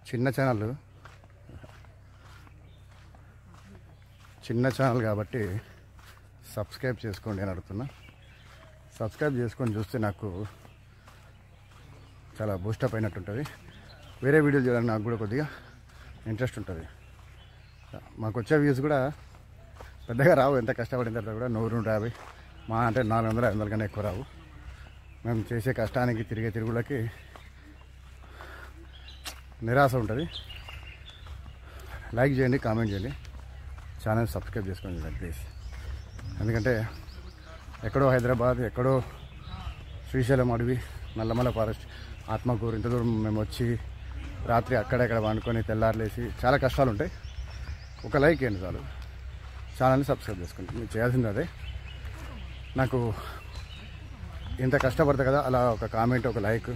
చిన్న ఛానల్ కాబట్టి సబ్స్క్రైబ్ చేసుకోండి అని అడుగుతున్నా. సబ్స్క్రైబ్ చేసుకొని చూస్తే నాకు చాలా బూస్టప్ అయినట్టు ఉంటుంది. వేరే వీడియోలు చేయాలని నాకు కూడా కొద్దిగా ఇంట్రెస్ట్ ఉంటుంది. మాకు వచ్చే వ్యూస్ కూడా పెద్దగా రావు. ఎంత కష్టపడిన తర్వాత కూడా 150 మా అంటే 400-500 కన్నా ఎక్కువ రావు. మేము చేసే కష్టానికి తిరిగే తిరుగులకి నిరాశ ఉంటుంది. లైక్ చేయండి, కామెంట్ చేయండి, ఛానల్ సబ్స్క్రైబ్ చేసుకోండి ప్లీజ్. ఎందుకంటే ఎక్కడో హైదరాబాద్, ఎక్కడో శ్రీశైలం అడవి, నల్లమల ఫారెస్ట్, ఆత్మకూరు ఇంత దూరం మేము వచ్చి రాత్రి అక్కడెక్కడ వండుకొని తెల్లారులేసి చాలా కష్టాలు ఉంటాయి. ఒక లైక్ ఏంటి చాలు, ఛానల్ని సబ్స్క్రైబ్ చేసుకోండి. మీరు చేయాల్సింది అదే. నాకు ఇంత కష్టపడతా కదా, అలా ఒక కామెంట్, ఒక లైక్,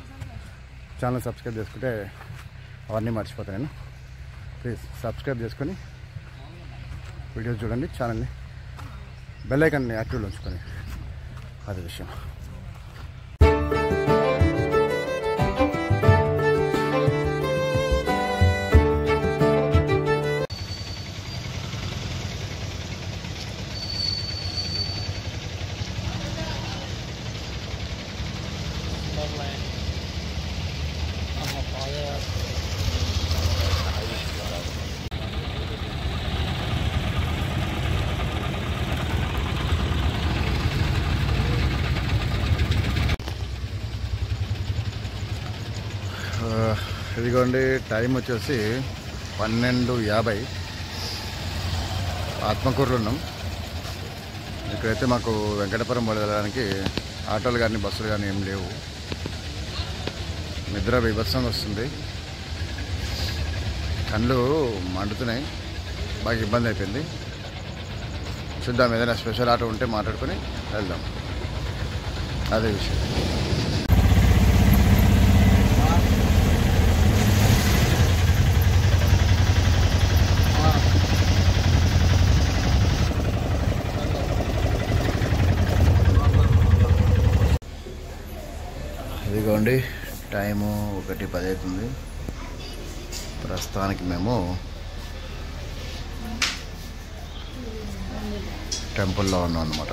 ఛానల్ సబ్స్క్రైబ్ చేసుకుంటే అవన్నీ మర్చిపోతాను నేను. ప్లీజ్ సబ్స్క్రైబ్ చేసుకొని వీడియోస్ చూడండి. ఛానల్ని బెల్ ఐకాన్ని యాక్టివ్లో ఉంచుకొని అదే విషయం. ఇదిగోండి, టైం వచ్చేసి 12:50. ఆత్మకూరులో ఉన్నాం. ఇక్కడైతే మాకు వెంకటపురం వెళ్ళడానికి ఆటోలు కానీ బస్సులు కానీ ఏం లేవు. నిద్ర బీభత్సంగా వస్తుంది, కళ్ళు మండుతున్నాయి, బాగా ఇబ్బంది అయిపోయింది. చూద్దాం, ఏదైనా స్పెషల్ ఆటో ఉంటే మాట్లాడుకొని వెళ్దాం. అదే విషయం. ఇదిగోండి, టైము 1:10 అవుతుంది. ప్రస్తుతానికి మేము టెంపుల్లో ఉన్నాం అన్నమాట.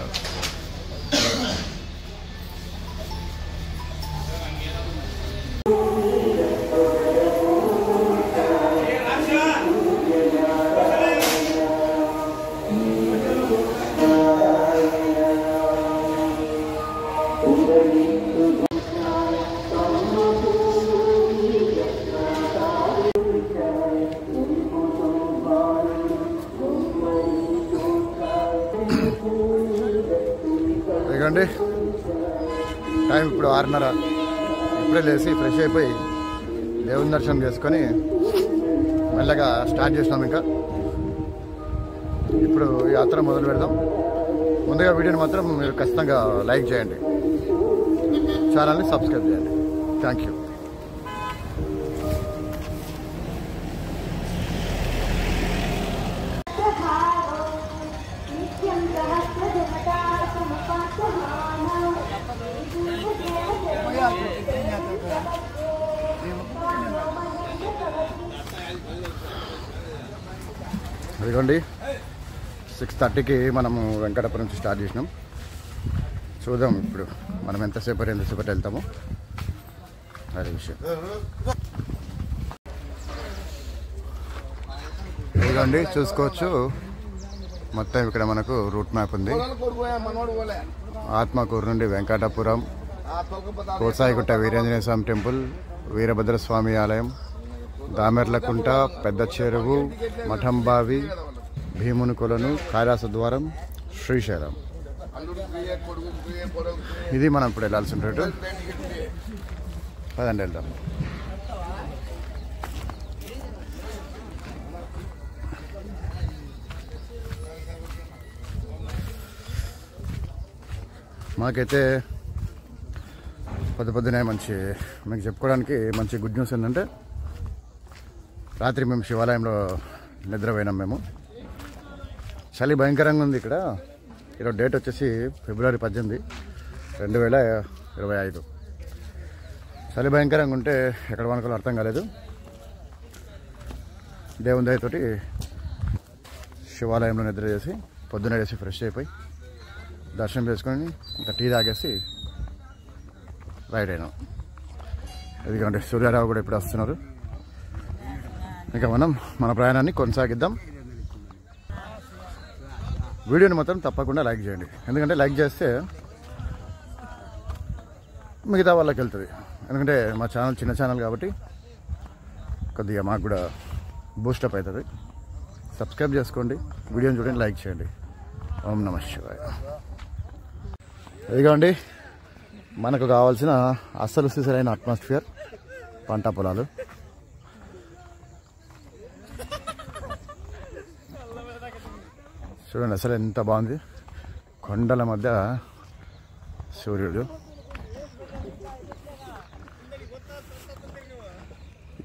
ఎందుకంటే టైం ఇప్పుడు 6:30. ఇప్పుడే లేచి ఫ్రెష్ అయిపోయి దేవుని దర్శనం చేసుకొని మెల్లగా స్టార్ట్ చేసినాం. ఇంకా ఇప్పుడు యాత్ర మొదలు పెడదాం. ముందుగా వీడియోని మాత్రం మీరు ఖచ్చితంగా లైక్ చేయండి, ఛానల్ని సబ్స్క్రైబ్ చేయండి. Thank you. ఇదిగోండి, 6:30కి మనము వెంకటపురం నుంచి స్టార్ట్ చేసినాం. చూద్దాం ఇప్పుడు మనం ఎంతసేపు వెళ్తామో, అదే విషయం. ఇదిగోండి, చూసుకోవచ్చు మొత్తం ఇక్కడ మనకు రూట్ మ్యాప్ ఉంది. ఆత్మకూరు నుండి వెంకటాపురం, కోసాయిగుట్ట వీరేంజనేయ స్వామి టెంపుల్, వీరభద్రస్వామి ఆలయం, దామెర్లకుంట, పెద్ద చెరువు, మఠంబావి, భీముని కొలను, కైలాస ద్వారం, శ్రీశైలం. ఇది మనం ఇప్పుడు వెళ్ళాల్సిన రోడ్డు. పదండి వెళ్దాం. మాకైతే పొద్దునే మీకు చెప్పుకోవడానికి మంచి గుడ్ న్యూస్ ఏంటంటే, రాత్రి మేము శివాలయంలో నిద్రపోయినాం. మేము చలి భయంకరంగా ఉంది ఇక్కడ. ఈరోజు డేట్ వచ్చేసి ఫిబ్రవరి 18, 2025. చలి భయంకరంగా ఉంటే ఎక్కడ వనుకోవాలో అర్థం కాలేదు. దేవుని దయతోటి శివాలయంలో నిద్ర చేసి పొద్దున్న వేసి ఫ్రెష్ అయిపోయి దర్శనం చేసుకొని ఇంకా టీ తాగేసి రైడ్ అయినాం. ఎందుకంటే సూర్యారావు కూడా ఇప్పుడు వస్తున్నారు. ఇంకా మనం మన ప్రయాణాన్ని కొనసాగిద్దాం. వీడియోని మాత్రం తప్పకుండా లైక్ చేయండి, ఎందుకంటే లైక్ చేస్తే మిగతా వాళ్ళకి వెళ్తుంది. ఎందుకంటే మా ఛానల్ చిన్న ఛానల్ కాబట్టి కొద్దిగా మాకు కూడా బూస్టప్ అవుతుంది. సబ్స్క్రైబ్ చేసుకోండి, వీడియోని చూడండి, లైక్ చేయండి. ఓం నమః శివాయ. ఇదిగోండి మనకు కావాల్సిన అస్సలు సిసలైన అట్మాస్ఫియర్ పంట పొలాలు. చూడండి అసలు ఎంత బాగుంది. కొండల మధ్య సూర్యుడు.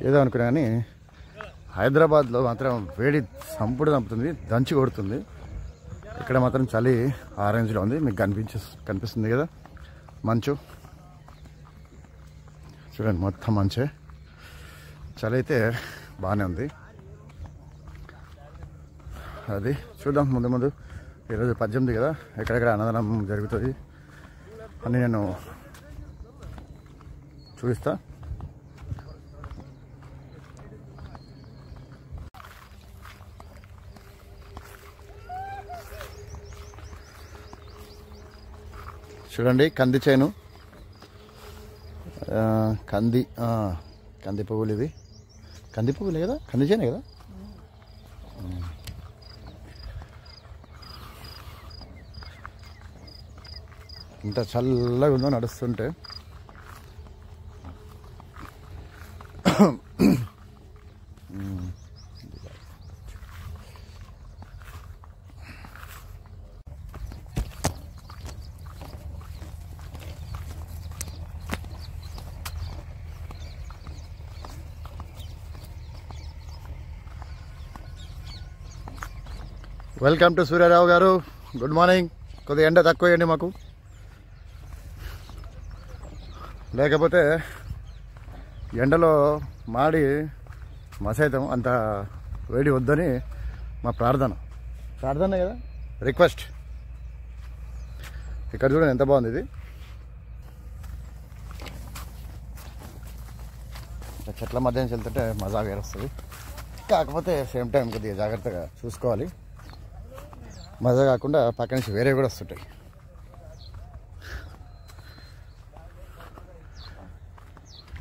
ఏదో అనుకున్నా కానీ హైదరాబాద్లో మాత్రం వేడి చంపుతుంది, దంచి కొడుతుంది. ఇక్కడ మాత్రం చలి ఆరెంజ్లో ఉంది. మీకు కనిపిస్తుంది కదా మంచు. చూడండి మొత్తం మంచే. చలి అయితే బాగానే ఉంది. అది చూద్దాం ముందు ముందు. ఈరోజు 18 కదా, ఎక్కడెక్కడ అన్నదానం జరుగుతుంది అని నేను చూపిస్తా. చూడండి కంది చేను, కంది పువ్వులు. ఇవి కంది పువ్వులే కదా, కంది చేనే కదా. ఇంత చల్లగా ఉందో నడుస్తుంటే. వెల్కమ్ టు సూర్యారావు గారు. Good morning. కొద్దిగా ఎండ తక్కువ వేయండి మాకు, లేకపోతే ఎండలో మాడి మసైతం. అంత వేడి వద్దని మా ప్రార్థన కదా, రిక్వెస్ట్. ఇక్కడ చూడండి ఎంత బాగుంది ఇది. చెట్ల మధ్య నుంచి వెళ్తుంటే మజా వేరొస్తుంది. కాకపోతే సేమ్ టైం కొద్దిగా జాగ్రత్తగా చూసుకోవాలి. మజా కాకుండా పక్క నుంచి వేరే కూడా వస్తుంటాయి.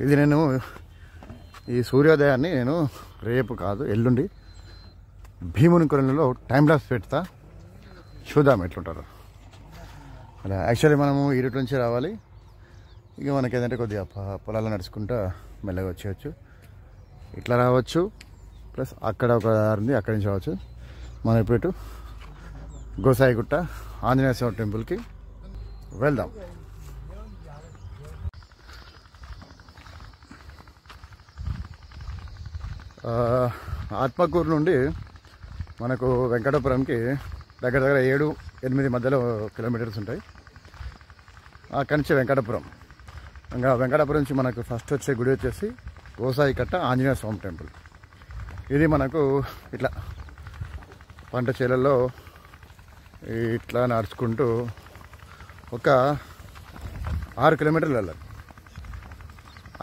ఇది నేను ఈ సూర్యోదయాన్ని రేపు కాదు ఎల్లుండి భీముని కొలనులో టైం లాప్స్ పెడతా. చూద్దాం ఎట్లుంటారో. అలా యాక్చువల్లీ మనము ఈ రూట్ నుంచి రావాలి. ఇక మనకి ఏదంటే కొద్దిగా పొలాలు నడుచుకుంటా మెల్లగా వచ్చేయచ్చు. ఇట్లా రావచ్చు, ప్లస్ అక్కడ ఒక దారి ఉంది, అక్కడి నుంచి రావచ్చు. మనం ఇప్పుడు ఇటు గోసాయిగుట్ట ఆంజనేయ స్వామి టెంపుల్కి వెళ్దాం. ఆత్మకూరు నుండి మనకు వెంకటాపురంకి దగ్గర 7-8 మధ్యలో కిలోమీటర్స్ ఉంటాయి. అక్కడి నుంచి వెంకటాపురం. ఇంకా వెంకటాపురం నుంచి మనకు ఫస్ట్ వచ్చే గుడి వచ్చేసి గోసాయికట్ట ఆంజనేయ స్వామి టెంపుల్. ఇది మనకు ఇట్లా పంట చేలల్లో ఇట్లా నడుచుకుంటూ ఒక 6 కిలోమీటర్లు వెళ్ళాలి.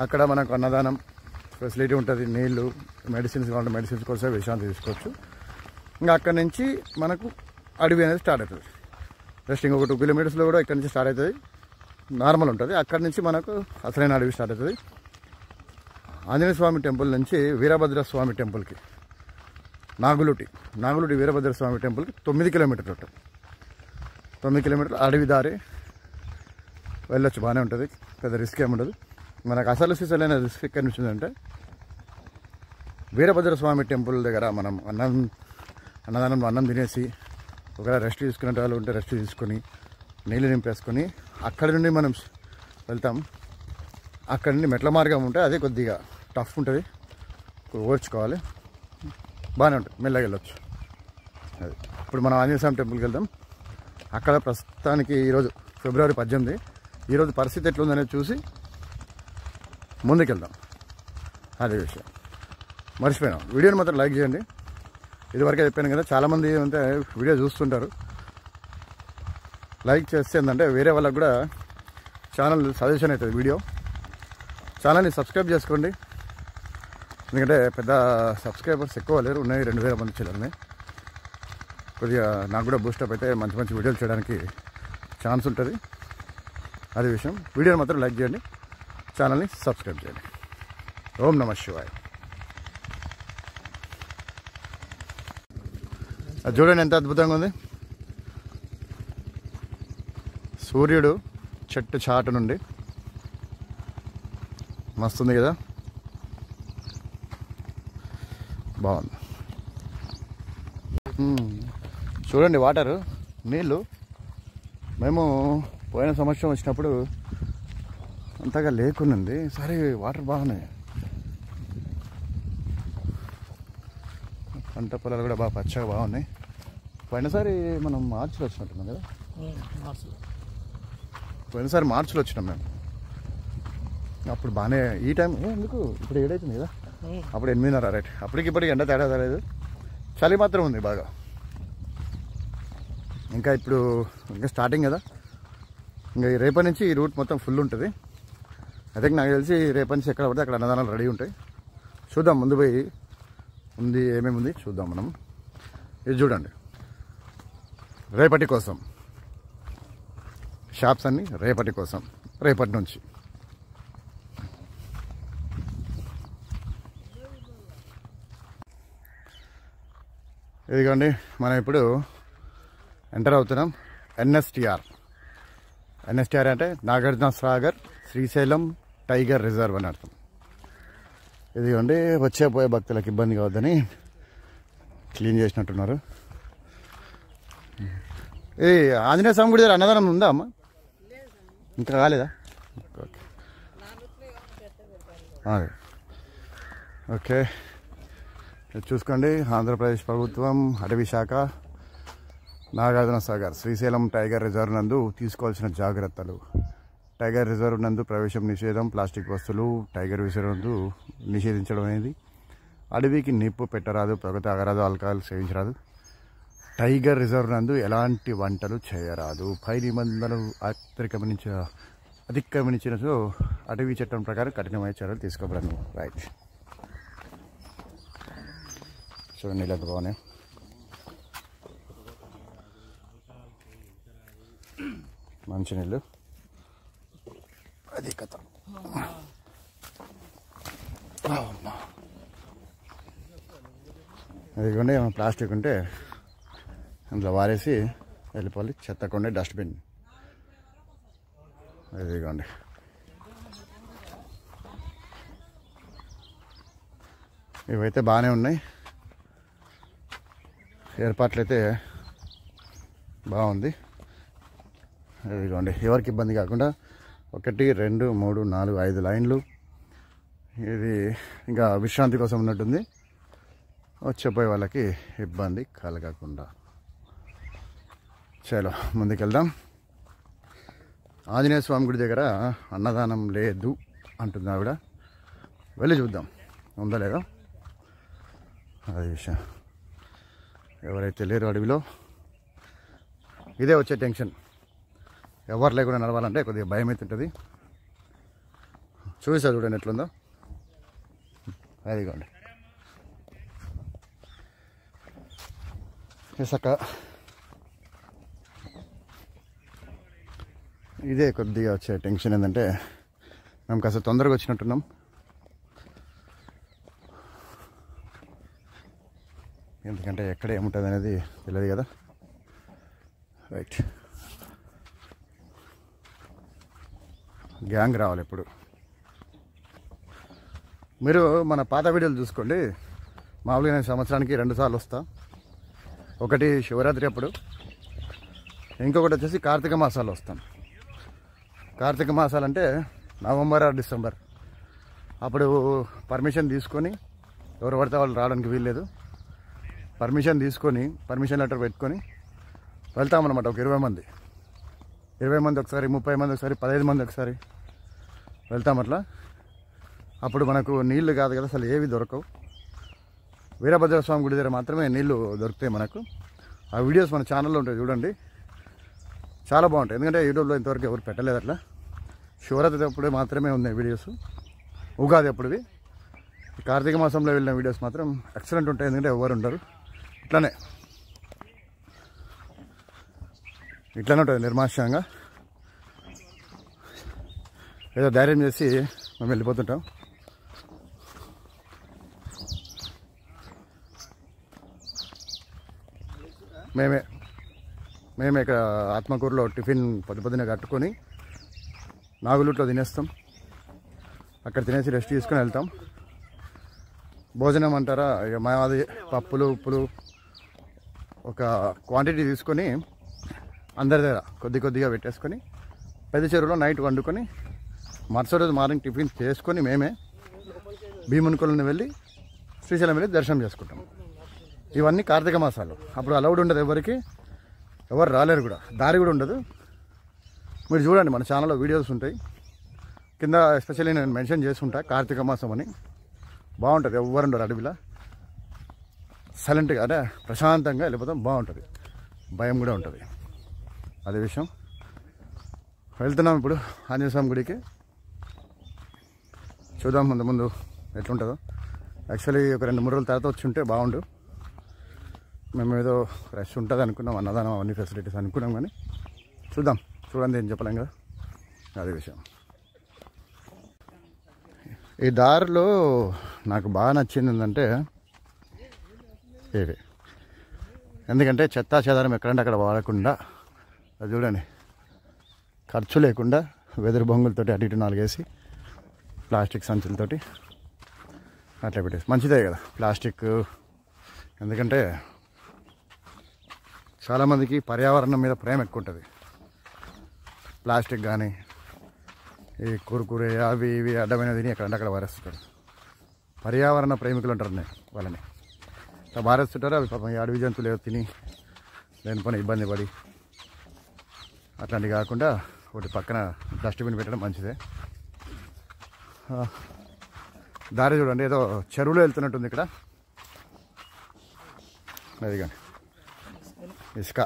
అక్కడ మనకు అన్నదానం ఫెసిలిటీ ఉంటుంది. నీళ్ళు, మెడిసిన్స్ కావాలంటే మెడిసిన్స్ కోసం విశ్రాంతి తీసుకోవచ్చు. ఇంకా అక్కడి నుంచి మనకు అడవి అనేది స్టార్ట్ అవుతుంది. జస్ట్ ఇంకొక 2 కిలోమీటర్స్లో కూడా ఇక్కడ నుంచి స్టార్ట్ అవుతుంది. నార్మల్ ఉంటుంది. అక్కడి నుంచి మనకు అసలైన అడవి స్టార్ట్ అవుతుంది. ఆంజనేయ స్వామి టెంపుల్ నుంచి వీరభద్ర స్వామి టెంపుల్కి నాగులుటి వీరభద్ర స్వామి టెంపుల్కి 9 కిలోమీటర్లు ఉంటుంది. 9 కిలోమీటర్లు అడవి దారి వెళ్ళొచ్చు, బాగానే ఉంటుంది. పెద్ద రిస్క్ ఏమి ఉండదు. మనకు అసలు సిసలైన రిస్క్ ఎక్కడి నుంచి ఉందంటే వీరభద్ర స్వామి టెంపుల్ దగ్గర మనం అన్నదానంలో అన్నం తినేసి ఒకవేళ రెస్ట్ తీసుకునే వాళ్ళు ఉంటే రెస్ట్ తీసుకొని నీళ్ళు నింపేసుకొని అక్కడి నుండి మనం వెళ్తాం. అక్కడి నుండి మెట్ల మార్గం ఉంటే అదే కొద్దిగా టఫ్ ఉంటుంది, ఓర్చుకోవాలి. బాగానే ఉంటుంది, మెల్లగా వెళ్ళొచ్చు. అది ఇప్పుడు మనం ఆంజనేయ స్వామి టెంపుల్కి వెళ్దాం. అక్కడ ప్రస్తుతానికి ఈరోజు ఫిబ్రవరి 18, ఈరోజు పరిస్థితి ఎట్లుందనేది చూసి ముందుకెళ్దాం. అదే విషయం. మర్చిపోయాను, వీడియోని మాత్రం లైక్ చేయండి. ఇదివరకే చెప్పాను కదా, చాలామంది అంటే వీడియో చూస్తుంటారు. లైక్ చేస్తే ఏంటంటే వేరే వాళ్ళకు కూడా ఛానల్ సజెషన్ అవుతుంది. వీడియో ఛానల్ని సబ్స్క్రైబ్ చేసుకోండి. ఎందుకంటే పెద్ద సబ్స్క్రైబర్స్ ఎక్కువ లేరు, ఉన్నాయి 2000 మంది చిల్లరని. కొద్దిగా నాకు కూడా బూస్టప్ అయితే మంచి మంచి వీడియోలు చేయడానికి ఛాన్స్ ఉంటుంది. అది విషయం. వీడియోని మాత్రం లైక్ చేయండి, ఛానల్ని సబ్స్క్రైబ్ చేయండి. ఓం నమః శివాయ. అది చూడండి ఎంత అద్భుతంగా ఉంది. సూర్యుడు చెట్టు చాటు నుండి మస్తుంది కదా, బాగుంది. చూడండి వాటరు, నీళ్ళు. మేము పోయిన సంవత్సరం వచ్చినప్పుడు అంతగా లేకున్నది, సరే వాటర్ బాగున్నాయి. పంట పొలాలు కూడా బాగా పచ్చగా బాగున్నాయి. పోయినసారి మనం మార్చిలో వచ్చినట్టున్నాం కదా, పోయినసారి మార్చిలో వచ్చినాం మేము. అప్పుడు బాగానే ఈ టైం ఎందుకు ఇప్పుడు 7 అవుతుంది కదా, అప్పుడు 8:30 రైట్. అప్పటికి ఇప్పటికి ఎండ తేడా తేలేదు, చలి మాత్రం ఉంది బాగా. ఇంకా ఇప్పుడు ఇంకా స్టార్టింగ్ కదా, ఇంకా రేపటి నుంచి ఈ రూట్ మొత్తం ఫుల్ ఉంటుంది. అయితే నాకు తెలిసి రేపటి నుంచి ఎక్కడ పడితే అక్కడ అన్నదానాలు రెడీ ఉంటాయి. చూద్దాం, ముందు పోయి ఉంది ఏమేమి ఉంది చూద్దాం మనం. ఇది చూడండి, రేపటి కోసం షాప్స్ అన్నీ, రేపటి కోసం, రేపటి నుంచి. ఇదిగోండి, మనం ఇప్పుడు ఎంటర్ అవుతున్నాం ఎన్ఎస్టిఆర్. ఎన్ఎస్టిఆర్ అంటే నాగార్జున సాగర్ శ్రీశైలం టైగర్ రిజర్వ్ అని అర్థం. ఇదిగోండి, వచ్చే పోయే భక్తులకు ఇబ్బంది కావద్దని క్లీన్ చేసినట్టున్నారు. ఈ ఆంజనేయ స్వామి గుడి దగ్గర అన్నదానం ఉందా అమ్మ? ఇంకా కాలేదా? ఓకే, చూసుకోండి. ఆంధ్రప్రదేశ్ ప్రభుత్వం అటవీ శాఖ నాగార్జున సాగర్ శ్రీశైలం టైగర్ రిజర్వ్ నందు తీసుకోవాల్సిన జాగ్రత్తలు. టైగర్ రిజర్వ్ నందు ప్రవేశం నిషేధం. ప్లాస్టిక్ వస్తువులు టైగర్ రిజర్వ్ నందు నిషేధించడం అనేది. అడవికి నిప్పు పెట్టరాదు, పొగ తాగరాదు, ఆల్కహాల్ సేవించరాదు. టైగర్ రిజర్వ్ నందు ఎలాంటి వంటలు చేయరాదు. పై నిబంధనలు అతిక్రమించినచో అటవీ చట్టం ప్రకారం కఠినమైన చర్యలు తీసుకోబడను. రైట్, చూడండి నీళ్ళు ఎంత బాగున్నాయి. మంచి నీళ్ళు, అది కథ. అదిగోండి, ఏమైనా ప్లాస్టిక్ ఉంటే అందులో వారేసి వెళ్ళిపోవాలి. చెత్తకుండే డస్ట్బిన్. ఇదిగోండి, ఇవైతే బాగానే ఉన్నాయి, ఏర్పాట్లు అయితే బాగుంది. ఇదిగోండి, ఎవరికి ఇబ్బంది కాకుండా 1 2 3 4 5 లైన్లు. ఇది ఇంకా విశ్రాంతి కోసం ఉన్నట్టుంది, వచ్చేపోయే వాళ్ళకి ఇబ్బంది కలగకుండా. చలో ముందుకెళ్దాం. ఆంజనేయ స్వామి గుడి దగ్గర అన్నదానం లేదు అంటుంది ఆవిడ, వెళ్ళి చూద్దాం ఉందా లేదో. అది విషయం. ఎవరైతే లేరు అడవిలో, ఇదే వచ్చే టెన్షన్. ఎవరు లేకుండా నడవాలంటే కొద్దిగా భయం అవుతుంటుంది. చూసా చూడండి ఎట్లుందో. అదిగోండి, ఇసక. ఇదే కొద్దిగా వచ్చే టెన్షన్ ఏంటంటే మేము కాస్త తొందరగా వచ్చినట్టున్నాం. ఎందుకంటే ఎక్కడ ఏముంటుంది అనేది తెలియదు కదా. రైట్, గ్యాంగ్ రావాలి ఎప్పుడు. మీరు మన పాత వీడియోలు చూసుకోండి. మామూలుగా నేను సంవత్సరానికి 2 సార్లు వస్తా. ఒకటి శివరాత్రి అప్పుడు, ఇంకొకటి వచ్చేసి కార్తీక మాసాలు వస్తాను. కార్తీక మాసాలు అంటే నవంబర్ ఆర్ డిసెంబర్. అప్పుడు పర్మిషన్ తీసుకొని, ఎవరు పడితే వాళ్ళు రావడానికి వీల్లేదు. పర్మిషన్ తీసుకొని, పర్మిషన్ లెటర్ పెట్టుకొని వెళ్తామన్నమాట. ఒక 20 మంది, 20 మంది ఒకసారి, 30 మంది ఒకసారి, 15 మంది ఒకసారి వెళ్తాం అట్లా. అప్పుడు మనకు నీళ్లు కాదు కదా, అసలు ఏవి దొరకవు. వీరభద్రస్వామి గుడి దగ్గర మాత్రమే నీళ్లు దొరుకుతాయి మనకు. ఆ వీడియోస్ మన ఛానల్లో ఉంటాయి, చూడండి, చాలా బాగుంటాయి. ఎందుకంటే యూట్యూబ్లో ఇంతవరకు ఎవరు పెట్టలేదు అట్లా. శివరాత్రి అప్పుడే మాత్రమే ఉన్నాయి వీడియోస్, ఉగాది అప్పుడువి. కార్తీక మాసంలో వెళ్ళిన వీడియోస్ మాత్రం ఎక్సలెంట్ ఉంటాయి, ఎందుకంటే ఎవరు ఉండరు. ఇట్లానే ఉంటుంది నిర్మానుష్యంగా. ఏదో ధైర్యం చేసి మేము వెళ్ళిపోతుంటాం. మేమే ఇక్కడ ఆత్మకూరులో టిఫిన్ పొద్దున కట్టుకొని నాగులూట్లో తినేస్తాం. అక్కడ తినేసి రెస్ట్ తీసుకొని వెళ్తాం. భోజనం అంటారా, ఇక మాది పప్పులు ఉప్పులు ఒక క్వాంటిటీ తీసుకొని అందరి దగ్గర కొద్దిగా పెట్టేసుకొని పెద్ద చెరువులో నైట్ వండుకొని మరుసటి రోజు మార్నింగ్ టిఫిన్ చేసుకొని మేమే భీమునికొలను వెళ్ళి శ్రీశైలం వెళ్ళి దర్శనం చేసుకుంటాం. ఇవన్నీ కార్తీక మాసాలు. అప్పుడు అలౌడ్ ఉండదు, ఎవరు రాలేరు కూడా, దారి కూడా ఉండదు. మీరు చూడండి, మన ఛానల్లో వీడియోస్ ఉంటాయి కింద. ఎస్పెషల్లీ నేను మెన్షన్ చేసుకుంటా కార్తీక మాసం అని. బాగుంటుంది, ఎవరు ఉండరు అడవిలో, సైలెంట్గా, అదే ప్రశాంతంగా వెళ్ళిపోతాం. బాగుంటుంది, భయం కూడా ఉంటుంది. అదే విషయం. వెళ్తున్నాం ఇప్పుడు ఆంజనేయ స్వామి గుడికి. చూద్దాం ముందు ఎట్లుంటుందో. యాక్చువల్లీ ఒక 2-3 రోజుల తర్వాత వచ్చి ఉంటే బాగుండు. మేము ఏదో రష్ ఉంటుంది అనుకున్నాం, అన్నదానం అన్ని ఫెసిలిటీస్ అనుకున్నాం, కానీ చూడండి ఏం చెప్పలేం కదా. అదే విషయం. ఈ దారిలో నాకు బాగా నచ్చింది ఏంటంటే ఇది, ఎందుకంటే చెత్తా చెదారం ఎక్కడంటే అక్కడ వాడకుండా, అది చూడండి, ఖర్చు లేకుండా వెదురు బొంగులతోటి అటు ఇటు 4 వేసి ప్లాస్టిక్ సంచులతోటి అట్లా పెట్టేసి మంచిదే కదా ప్లాస్టిక్. ఎందుకంటే చాలామందికి పర్యావరణం మీద ప్రేమ ఎక్కువ ఉంటుంది. ప్లాస్టిక్ కానీ ఈ కురుకురే అవి ఇవి అడ్డమైన తిని ఎక్కడంటే అక్కడ వారేస్తుంటారు. పర్యావరణ ప్రేమికులు అంటారు వాళ్ళని, వారేస్తుంటారు. అవి పాపం అడవి జంతువులు ఏదో తిని లేని పని ఇబ్బంది పడి, అట్లాంటివి కాకుండా ఒకటి పక్కన డస్ట్బిన్ పెట్టడం మంచిదే. దారి చూడండి, ఏదో చెరువులో వెళ్తున్నట్టుంది ఇక్కడ. అది కానీ ఇసుక.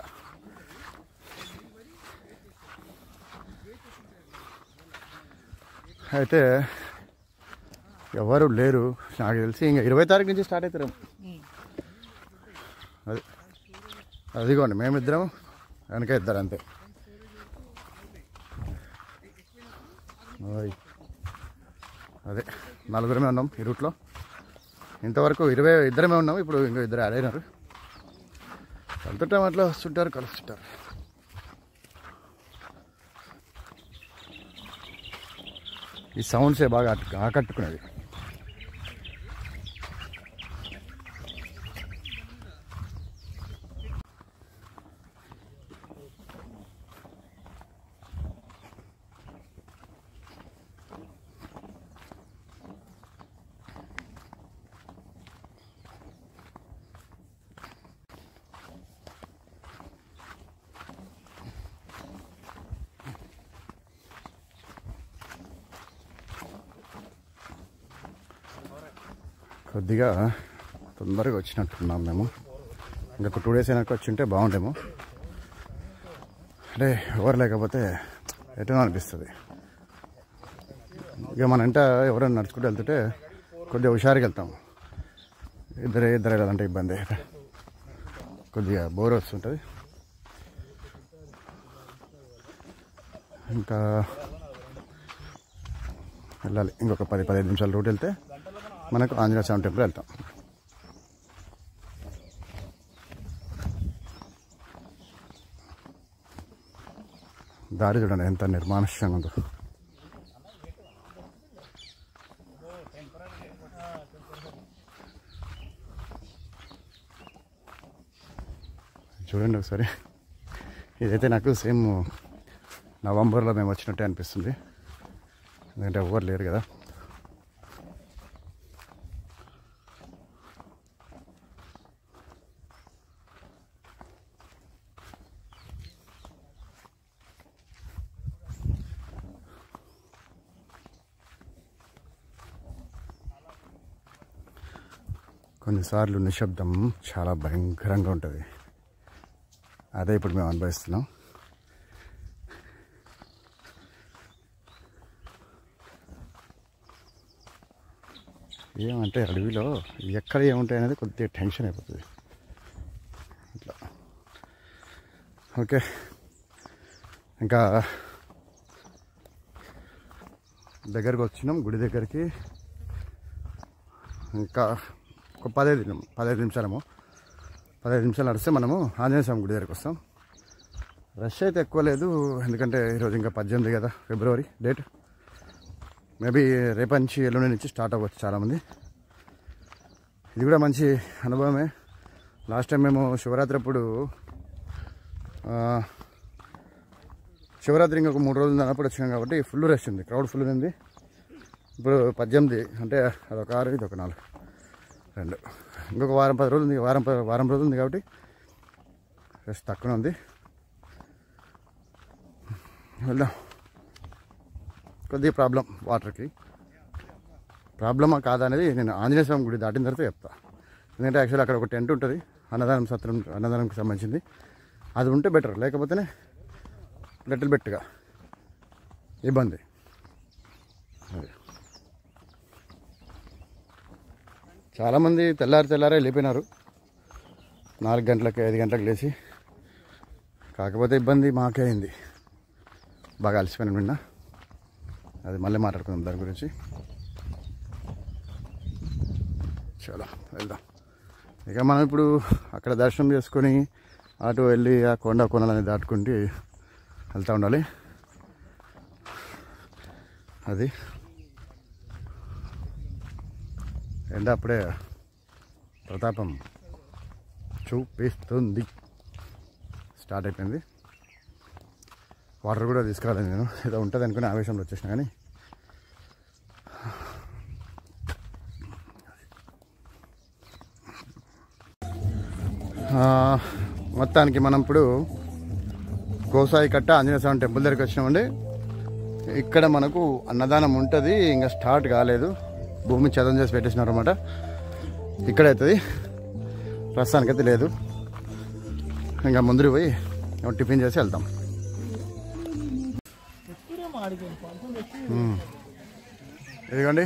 అయితే ఎవరు లేరు నాకు తెలిసి. ఇంకా 20 తారీఖు నుంచి స్టార్ట్ అవుతారు. అదిగోండి మేమిద్దరం, వెనక ఇద్దరు అంతే. అదే 4 ఉన్నాం ఈ రూట్లో. ఇంతవరకు 22 ఉన్నాము. ఇప్పుడు ఇంకో 2 యాడ్ అయినారు. వెళ్తుంటాం, అట్లా వస్తుంటారు, కలుస్తుంటారు. ఈ సౌండ్సే బాగా ఆకట్టుకునేది. కొద్దిగా తొందరగా వచ్చినట్టున్నాం మేము. ఇంకా 2 డేస్ అయినాక వచ్చి ఉంటే బాగుండేమో. అంటే ఎవరు లేకపోతే ఎటో అనిపిస్తుంది. ఇక మన వెంట ఎవరైనా నడుచుకుంటూ వెళ్తుంటే కొద్దిగా హుషారుగా వెళ్తాం. ఇద్దరే వెళ్ళాలంటే ఇబ్బంది, కొద్దిగా బోర్ వస్తుంటుంది. ఇంకా వెళ్ళాలి. ఇంకొక 10-15 నిమిషాల రూట్ వెళ్తే మనకు ఆంజనేయ స్వామి టెంపుల్ వెళ్తాం. దారి చూడండి ఎంత నిర్మానుష్యంగా ఉందో. చూడండి ఒకసారి. ఇదైతే నాకు సేమ్ నవంబర్లో మేము వచ్చినట్టే అనిపిస్తుంది, ఎందుకంటే ఎవరు లేరు కదా. కొన్నిసార్లు నిశ్శబ్దం చాలా భయంకరంగా ఉంటుంది. అదే ఇప్పుడు మేము అనుభవిస్తున్నాం. ఏమంటే అడవిలో ఎక్కడ ఏముంటాయి అనేది కొద్దిగా టెన్షన్ అయిపోతుంది ఇట్లా. ఓకే, ఇంకా దగ్గరికి వచ్చినాం గుడి దగ్గరికి. ఇంకా ఒక 15 నిమిషాలు నడిస్తే మనము ఆంజనేయ స్వామి గుడి దగ్గరికి వస్తాం. రష్ అయితే ఎక్కువ లేదు, ఎందుకంటే ఈరోజు ఇంకా 18 కదా ఫిబ్రవరి డేట్. మేబీ రేపటి నుంచి ఎల్లుండి నుంచి స్టార్ట్ అవ్వచ్చు చాలామంది. ఇది కూడా మంచి అనుభవమే. లాస్ట్ టైం మేము శివరాత్రి అప్పుడు శివరాత్రి ఇంకొక 3 రోజులు అన్నప్పుడు వచ్చినాం కాబట్టి ఫుల్ రష్ ఉంది, క్రౌడ్ ఫుల్ ఉంది. ఇప్పుడు 18 అంటే అదొక 6, ఇదొక 4, 2, ఇంకొక వారం 10 రోజులు ఉంది. వారం రోజులు ఉంది కాబట్టి రష్ తక్కువ ఉంది. వెళ్దాం. కొద్దిగా ప్రాబ్లం, వాటర్కి ప్రాబ్లమా కాదా అనేది నేను ఆంజనేయ స్వామి గుడి దాటిన తర్వాత చెప్తా. ఎందుకంటే యాక్చువల్లీ అక్కడ ఒక టెంట్ ఉంటుంది, అన్నదానంకి సంబంధించింది. అది ఉంటే బెటర్, లేకపోతేనే లిటిల్ బెట్గా ఇబ్బంది. చాలామంది తెల్లారే లేపినారు 4 గంటలకి 5 గంటలకు లేచి. కాకపోతే ఇబ్బంది మాకే అయింది, బాగా అలసిపోయిన నిన్న. అది మళ్ళీ మాట్లాడుకుందాం దాని గురించి. చాలా వెళ్దాం. ఇక మనం ఇప్పుడు అక్కడ దర్శనం చేసుకొని అటు వెళ్ళి ఆ కొండలని దాటుకుంటూ వెళ్తూ ఉండాలి. అది ఎండ అప్పుడే ప్రతాపం చూపిస్తుంది. స్టార్ట్ అయిపోయింది. వాటర్ కూడా తీసుకురాలేదు నేను, ఏదో ఉంటుంది అనుకుని ఆవేశంలో వచ్చేసిన. కానీ మొత్తానికి మనం ఇప్పుడు గోసాయి కట్ట ఆంజనేయ స్వామి టెంపుల్ దగ్గరికి వచ్చినామండి. ఇక్కడ మనకు అన్నదానం ఉంటుంది, ఇంకా స్టార్ట్ కాలేదు. భూమి చదం చేసి పెట్టేసినారు అనమాట. ఇక్కడ అవుతుంది, ప్రస్తుతానికైతే లేదు. ఇంకా ముందుకు పోయి టిఫిన్ చేసి వెళ్తాం. ఇదిగోండి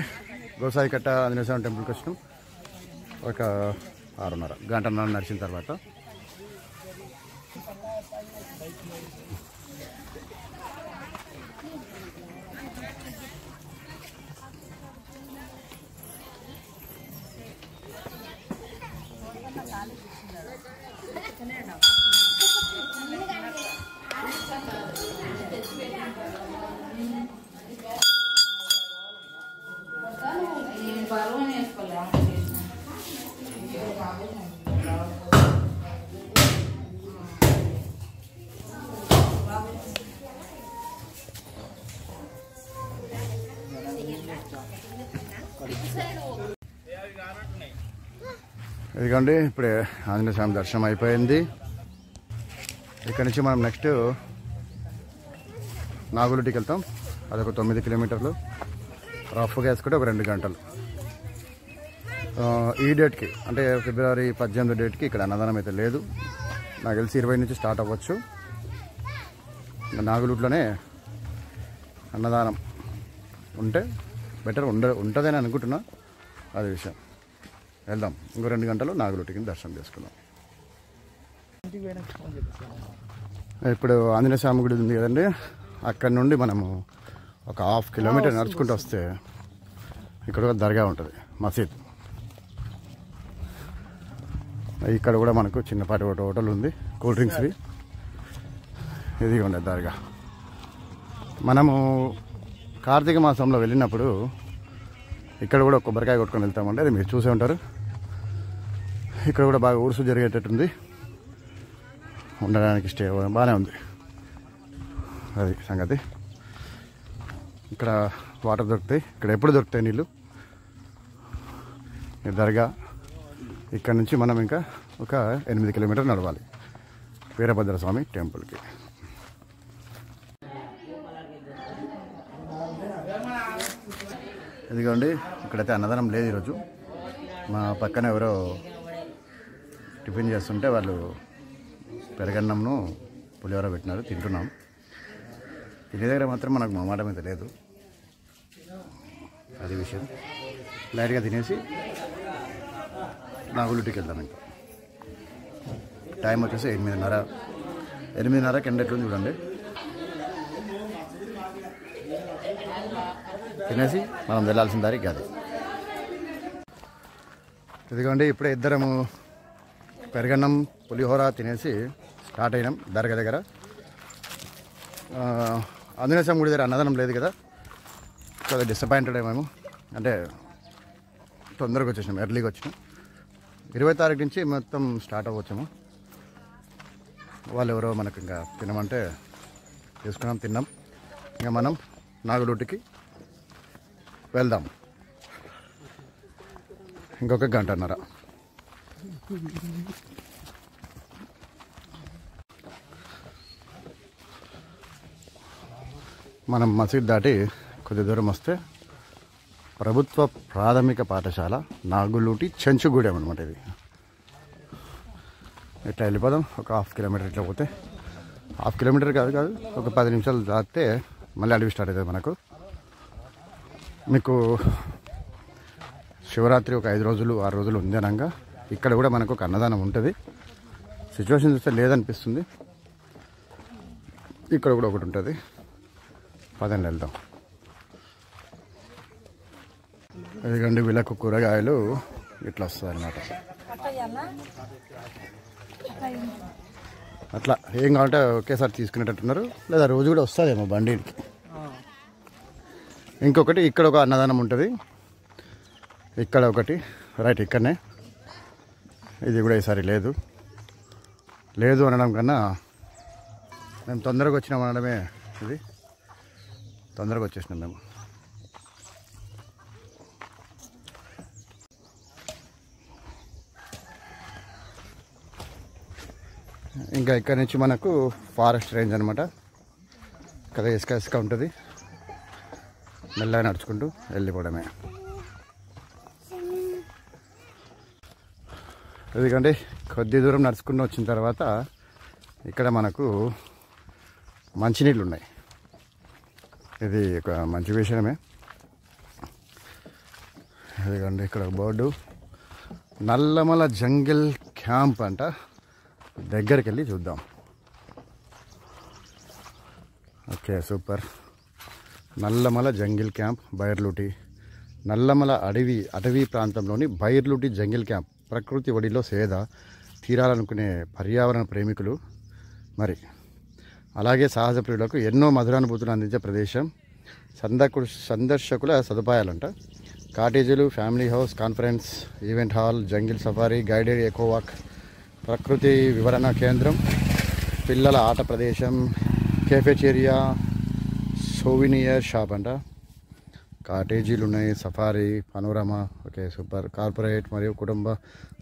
గోసాయి కట్ట ఆంజనేయ స్వామి టెంపుల్కి వచ్చినాం. ఒక 6:30 గంటన్నర నడిచిన తర్వాత ఇదిగోండి ఇప్పుడే ఆంజనేయ స్వామి దర్శనం అయిపోయింది. ఇక్కడ నుంచి మనం నెక్స్ట్ నాగులుటికి వెళ్తాం. అదొక 9 కిలోమీటర్లు. రఫ్గా వేసుకుంటే ఒక 2 గంటలు. ఈ డేట్కి అంటే ఫిబ్రవరి 18 డేట్కి ఇక్కడ అన్నదానం అయితే లేదు. నాకు తెలిసి 20 నుంచి స్టార్ట్ అవ్వచ్చు. నాగులుట్లోనే అన్నదానం ఉంటే బెటర్ ఉంటుందని అనుకుంటున్నా. అదే విషయం. వెళ్దాం. ఇంకో 2 గంటలు నాగులుటికి దర్శనం చేసుకుందాం. ఇప్పుడు ఆంజనేయ స్వామి గుడి ఉంది కదండి, అక్కడ నుండి మనము ఒక 1/2 కిలోమీటర్ నడుచుకుంటూ వస్తే ఇక్కడ ఒక దర్గా ఉంటుంది, మసీద్. ఇక్కడ కూడా మనకు చిన్నపాటి ఒక హోటల్ ఉంది, కూల్ డ్రింక్స్వి. ఇది ఉండే దర్గా. మనము కార్తీక మాసంలో వెళ్ళినప్పుడు ఇక్కడ కూడా కొబ్బరికాయ కొట్టుకొని వెళ్తామండి. అది మీరు చూసే ఉంటారు. ఇక్కడ కూడా బాగా ఊరుసు జరిగేటట్టుంది, ఉండడానికి స్టే బాగానే ఉంది. అది సంగతి. ఇక్కడ వాటర్ దొరుకుతాయి, ఇక్కడ ఎప్పుడు దొరుకుతాయి నీళ్ళు. దర్గా ఇక్కడ నుంచి మనం ఇంకా ఒక 8 కిలోమీటర్లు నడవాలి వీరభద్రస్వామి టెంపుల్కి. ఇదిగోండి ఇక్కడైతే అన్నదానం లేదు ఈరోజు. మా పక్కన ఎవరో టిఫిన్ చేస్తుంటే వాళ్ళు పెరగన్నంను పులిహోర పెట్టినారు, తింటున్నాం. తినే దగ్గర మాత్రం మనకు మొహమాటం అయితే లేదు, అది విషయం. లైట్గా తినేసి నాగులుటికి వెళ్దాం. ఇంకా టైం వచ్చేసి 8:30కి ఎండ ఎట్లుంది చూడండి. తినేసి మనం వెళ్ళాల్సిన దారి కాదు. ఇదిగోండి, ఇప్పుడే ఇద్దరము పెరగన్నం పులిహోర తినేసి స్టార్ట్ అయినాం దర్గా దగ్గర. ఆంజనేయ స్వామి గుడి దగ్గర అన్నదానం లేదు కదా, చాలా డిసప్పాయింటెడ్ మేము. అంటే తొందరగా వచ్చేసినాం, ఎర్లీగా వచ్చినాం. 20వ తారీఖు నుంచి మొత్తం స్టార్ట్ అవ్వచ్చాము. వాళ్ళు ఎవరో మనకు ఇంకా తినమంటే తీసుకున్నాం, తిన్నాం. ఇంకా మనం నాగులుటికి వెళ్దాం. ఇంకొక గంటన్నర. మనం మసీద్ దాటి కొద్ది దూరం వస్తే ప్రభుత్వ ప్రాథమిక పాఠశాల నాగులూటి చెంచుగూడెం అనమాట. ఇది ఇట్లా వెళ్ళిపోదాం. ఒక 1/2 కిలోమీటర్ ఇట్లా పోతే, 1/2 కిలోమీటర్ కాదు, ఒక 10 నిమిషాలు దాటితే మళ్ళీ అడవి స్టార్ట్ అవుతుంది మనకు. మీకు శివరాత్రి ఒక 5 రోజులు 6 రోజులు ఉంది అనగా ఇక్కడ కూడా మనకు ఒక అన్నదానం ఉంటుంది. సిచ్యువేషన్ చూస్తే లేదనిపిస్తుంది, ఇక్కడ కూడా ఒకటి ఉంటుంది. పదండి వెళ్దాం. ఎందుకంటే వీళ్ళకు కూరగాయలు ఇట్లా వస్తుంది అన్నమాట. అట్లా ఏం కావాలంటే ఒకేసారి తీసుకునేటట్టున్నారు, లేదా రోజు కూడా వస్తుందేమో బండికి. ఇంకొకటి ఇక్కడ ఒక అన్నదానం ఉంటుంది, ఇక్కడ ఒకటి రైట్ ఇక్కడనే. ఇది కూడా ఈసారి లేదు అనడం కన్నా మేము తొందరగా వచ్చినాం అనడమే. ఇది తొందరగా వచ్చేసినాం మేము. ఇంకా ఇక్కడ నుంచి మనకు ఫారెస్ట్ రేంజ్ అనమాట. కదా ఇసుక ఉంటుంది, మెల్లగా నడుచుకుంటూ వెళ్ళిపోవడమే. ఎందుకంటే కొద్ది దూరం నడుచుకుంటూ వచ్చిన తర్వాత ఇక్కడ మనకు మంచినీళ్ళు ఉన్నాయి. ఇది ఒక మంచి విషయమే. ఎందుకంటే ఇక్కడ బోర్డు నల్లమల జంగిల్ క్యాంప్ అంట. దగ్గరికి వెళ్ళి చూద్దాం. Okay, super. Nallamala jungle camp Bairluti. Nallamala అటవీ ప్రాంతంలోని బైర్లూటి జంగిల్ క్యాంప్ ప్రకృతి ఒడిలో సేద తీరాలనుకునే పర్యావరణ ప్రేమికులు, మరి అలాగే సహజ ప్రియులకు ఎన్నో మధురానుభూతులు అందించే ప్రదేశం. సందర్శకుల సదుపాయాలంట: కాటేజీలు, family house, conference, event hall, jungle safari, guided ecowalk, ప్రకృతి వివరణ కేంద్రం, పిల్లల ఆట ప్రదేశం, కేఫెటేరియా, సోవినియర్ షాప్ అంట. కాటేజీలు ఉన్నాయి, safari, panorama. Okay, super. Corporate మరియు కుటుంబ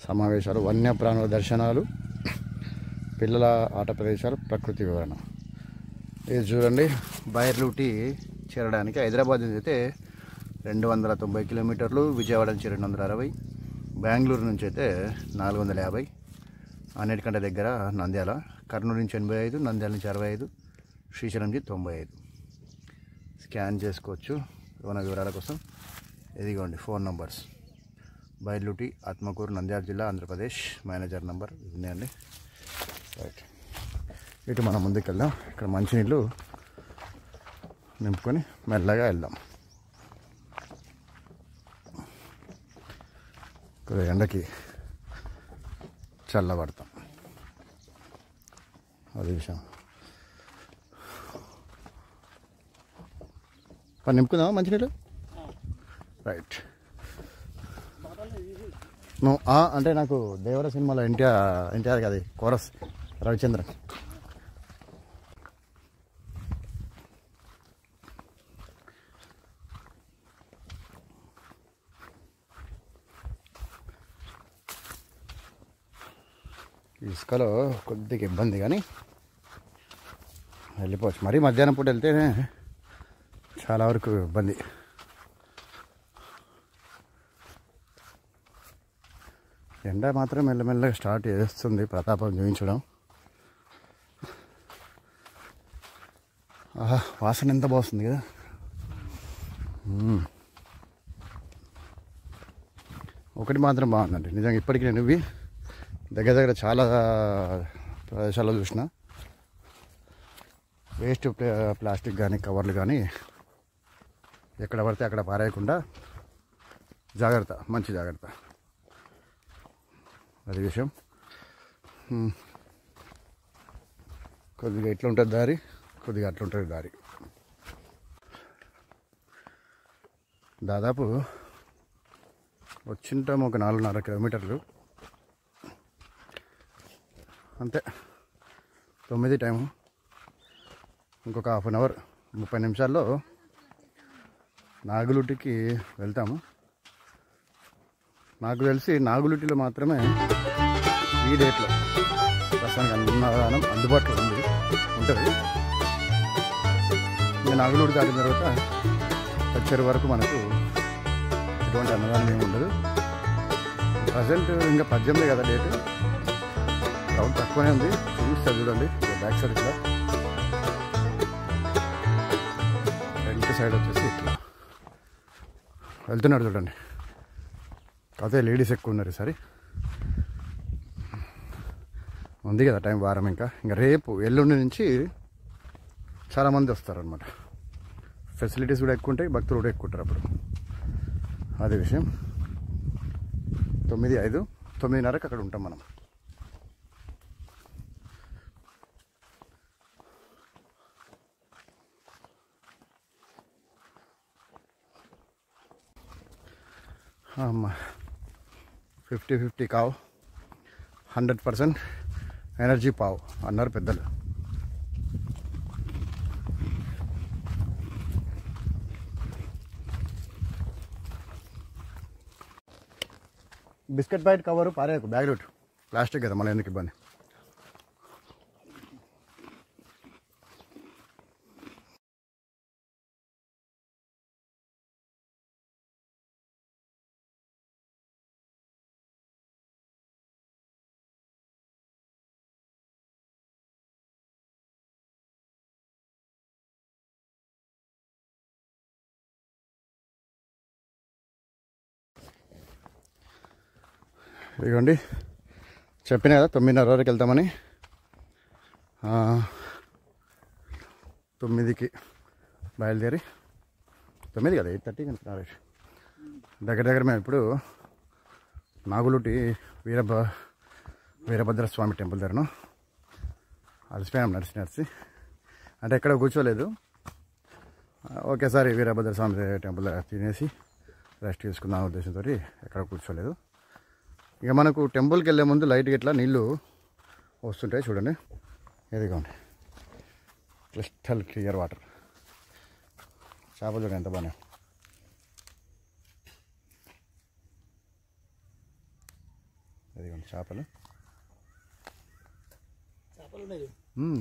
సమావేశాలు, వన్యప్రాణుల దర్శనాలు, పిల్లల ఆట ప్రదేశాలు, ప్రకృతి వివరణ. ఇది చూడండి, బైర్లూటి చేరడానికి హైదరాబాద్ నుంచి అయితే 290 కిలోమీటర్లు, విజయవాడ నుంచి 260, బెంగళూరు నుంచి అయితే 450, అన్నిటికంటే దగ్గర నంద్యాల, కర్నూలు నుంచి 85, నంద్యాల నుంచి 65, శ్రీశైలం నుంచి 95. స్కాన్ చేసుకోవచ్చు ఏమైనా వివరాల కోసం. ఇదిగోండి ఫోన్ నంబర్స్. బైర్లూటి, ఆత్మకూరు, నంద్యాల జిల్లా, ఆంధ్రప్రదేశ్. మేనేజర్ నంబర్ ఉన్నాయండి. రైట్, ఇటు మనం ముందుకు వెళ్దాం. ఇక్కడ మంచినీళ్ళు నింపుకొని మెల్లగా వెళ్దాం. ఇక్కడ ఎండకి చల్లబడతాం, అది విషయం. పని నింపుకుందామా మంచినీళ్ళు? రైట్. అంటే నాకు దేవర సినిమాలో ఎన్టీఆర్ కదా కోరస్, రవిచంద్రన్. ఇసుకలో కొద్దిగా ఇబ్బంది కానీ వెళ్ళిపోవచ్చు. మరీ మధ్యాహ్నం పూట వెళ్తేనే చాలా వరకు ఇబ్బంది. ఎండ మాత్రం మెల్లమెల్లగా స్టార్ట్ చేస్తుంది ప్రతాపం చూపించడం. ఆహా, వాసన ఎంత బాగుంది కదా. ఒకటి మాత్రం బాగుందండి నిజంగా. ఇప్పటికీ నేను ఇవి దగ్గర దగ్గర చాలా ప్రదేశాల్లో చూసిన. వేస్ట్ ప్లాస్టిక్ కానీ కవర్లు కానీ ఎక్కడ పడితే అక్కడ పారేయకుండా జాగ్రత్త, మంచి జాగ్రత్త, అది విషయం. కొద్దిగా ఇట్లా ఉంటుంది దారి, కొద్దిగా అట్లా ఉంటుంది దారి. దాదాపు వచ్చింటాము ఒక 4.5 కిలోమీటర్లు అంతే. 9 టైము. ఇంకొక హాఫ్ అన్ అవర్ 30 నిమిషాల్లో నాగులుటికి వెళ్తాము. నాకు తెలిసి నాగులుటిలో మాత్రమే ఈ డేట్లో ప్రస్తుతానికి అన్నదానం అందుబాటులో ఉంటుంది. ఇంకా నాగులుటి దాటిన తర్వాత వచ్చే వరకు మనకు ఎటువంటి అన్నదానం ఏమి ఉండదు. ప్రజెంట్ ఇంకా 18 కదా డేటు, క్రౌడ్ తక్కువనే ఉంది. చూస్తే చూడండి బ్యాక్ సైడ్ ఇట్లా, ఫ్రంట్ సైడ్ వచ్చేసి ఇట్లా వెళ్తున్నాడు చూడండి. కాకపోతే లేడీస్ ఎక్కువ ఉన్నారు ఈసారి. ఉంది కదా టైం, వారం ఇంకా రేపు ఎల్లుండి నుంచి చాలామంది వస్తారనమాట. ఫెసిలిటీస్ కూడా ఎక్కువ ఉంటాయి, భక్తులు కూడా ఎక్కువ ఉంటారు అప్పుడు. అదే విషయం. 9:05, 9:30కి అక్కడ ఉంటాం మనం. అమ్మా 50-50 కావు, 100% ఎనర్జీ పావు అన్నారు పెద్దలు. బిస్కెట్ ప్యాకెట్ కవరు పారేయకు, బ్యాగ్ రూట్ ప్లాస్టిక్ కదా, మళ్ళీ ఎందుకు ఇబ్బంది. ఇదిగోండి చెప్పిన కదా 9:30 వరకు వెళ్తామని. 9కి బయలుదేరి 9 కదా 8:30 కనుక దగ్గర దగ్గర మేము ఇప్పుడు నాగులుటి వీరభద్రస్వామి టెంపుల్ దగ్గరను. అలసిపోయాం నడిచి. అంటే ఎక్కడ కూర్చోలేదు, ఒకేసారి వీరభద్రస్వామి టెంపుల్ దగ్గర తినేసి రెస్ట్ తీసుకుందాం ఉద్దేశంతో ఎక్కడ కూర్చోలేదు. ఇక మనకు టెంపుల్కి వెళ్ళే ముందు లైట్గా ఇట్లా నీళ్ళు వస్తుంటాయి చూడండి. ఎదిగోండి క్రిస్టల్ క్లియర్ వాటర్. చేపలు చూడండి ఎంత బాగా. ఎదిగోండి చేపలు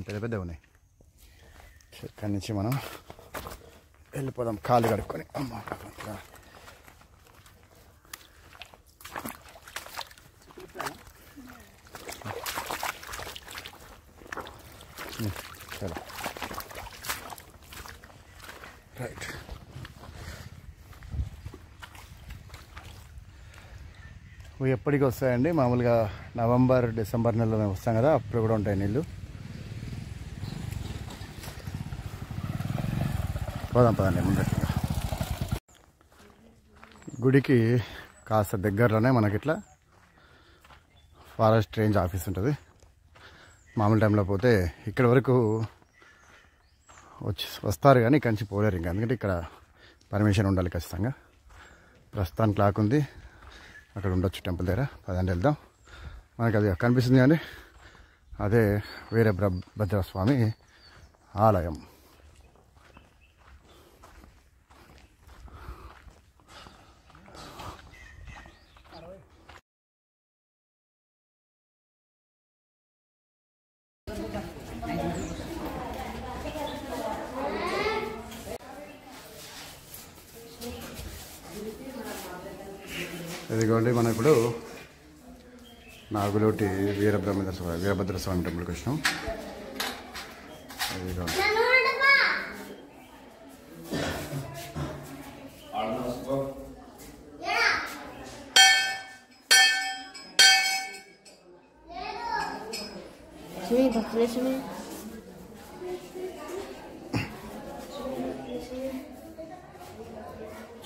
పెద్ద పెద్ద ఉన్నాయి. ఇక్కడి నుంచి మనం వెళ్ళిపోదాం కాళ్ళు కడుక్కొని. అమ్మ చలో రైట్. ఇవి ఎప్పటికి వస్తాయండి, మామూలుగా నవంబర్ డిసెంబర్ నెలలో మేము వస్తాం కదా, అప్పుడు కూడా ఉంటాయి నీళ్ళు. పదండి ముందట్టుగా. గుడికి కాస్త దగ్గరలోనే మనకి ఇట్లా ఫారెస్ట్ రేంజ్ ఆఫీస్ ఉంటుంది. మామూలు టైంలో పోతే ఇక్కడ వరకు వస్తారు కానీ ఇక్కడి నుంచి పోలేరు ఇంకా, ఎందుకంటే ఇక్కడ పర్మిషన్ ఉండాలి ఖచ్చితంగా. ప్రస్తుతానికి క్లాక్ ఉంది, అక్కడ ఉండొచ్చు టెంపుల్ దగ్గర. పదండి వెళ్దాం. మనకి అది కనిపిస్తుంది కానీ అదే వీరభద్రస్వామి ఆలయం. ఇదిగోండి మనం ఇప్పుడు నాగులోటి వీరభద్ర స్వామి టెంపుల్కి వచ్చినాం.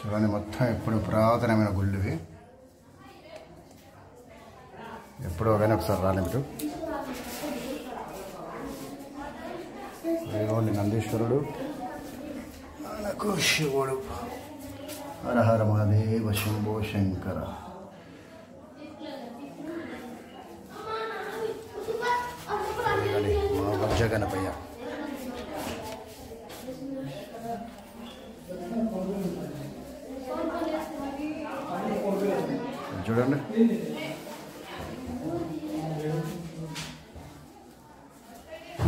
చూడండి, మొత్తం ఎప్పుడు పురాతనమైన గుళ్ళు ఇవి. ఎప్పుడో కానీ ఒకసారి రాలే మీరు. ఇదిగోండి నందీశ్వరుడు, మనకు శివుడు. హర హర మహాదేవ శంభో శంకర. మా వజ్ర గణపయ్య. చూడండి,